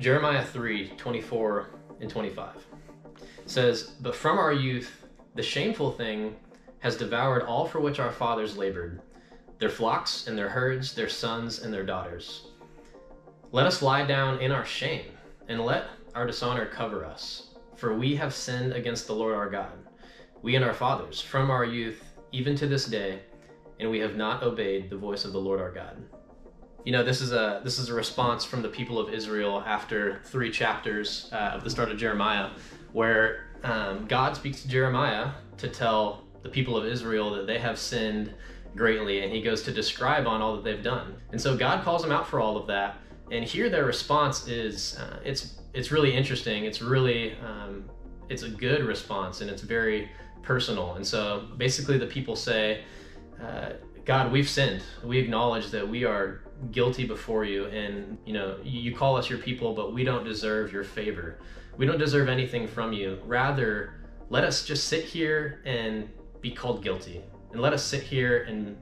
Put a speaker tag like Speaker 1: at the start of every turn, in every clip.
Speaker 1: Jeremiah 3:24 and 25 says, "But from our youth, the shameful thing has devoured all for which our fathers labored, their flocks and their herds, their sons and their daughters. Let us lie down in our shame, and let our dishonor cover us. For we have sinned against the Lord our God, we and our fathers, from our youth, even to this day, and we have not obeyed the voice of the Lord our God." You know, this is a response from the people of Israel after 3 chapters of the start of Jeremiah, where God speaks to Jeremiah to tell the people of Israel that they have sinned greatly, and he goes to describe on all that they've done. And so God calls them out for all of that, and here their response is it's really interesting. It's really it's a good response, and it's very personal. And so basically the people say, God, we've sinned. We acknowledge that we are guilty before you, and you call us your people, but we don't deserve your favor. We don't deserve anything from you. Rather, let us just sit here and be called guilty, and let us sit here and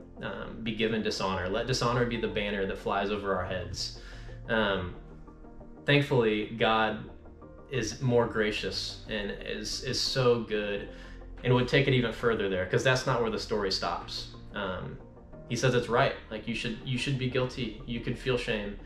Speaker 1: be given dishonor. Let dishonor be the banner that flies over our heads. Thankfully, God is more gracious and is so good, and would take it even further there, because that's not where the story stops. He says it's right, like you should be guilty, you could feel shame,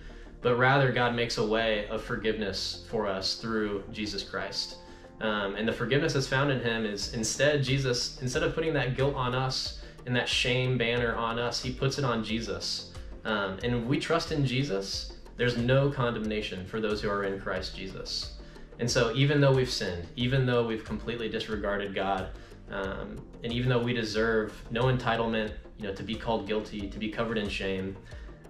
Speaker 1: but rather God makes a way of forgiveness for us through Jesus Christ. And the forgiveness that's found in him is instead of putting that guilt on us and that shame banner on us, he puts it on Jesus. And when we trust in Jesus, there's no condemnation for those who are in Christ Jesus. And so even though we've sinned, even though we've completely disregarded God, and even though we deserve no entitlement, to be called guilty, to be covered in shame,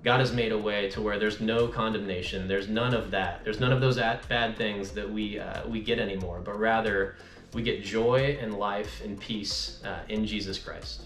Speaker 1: God has made a way to where there's no condemnation. There's none of that. There's none of those bad things that we get anymore, but rather we get joy and life and peace in Jesus Christ.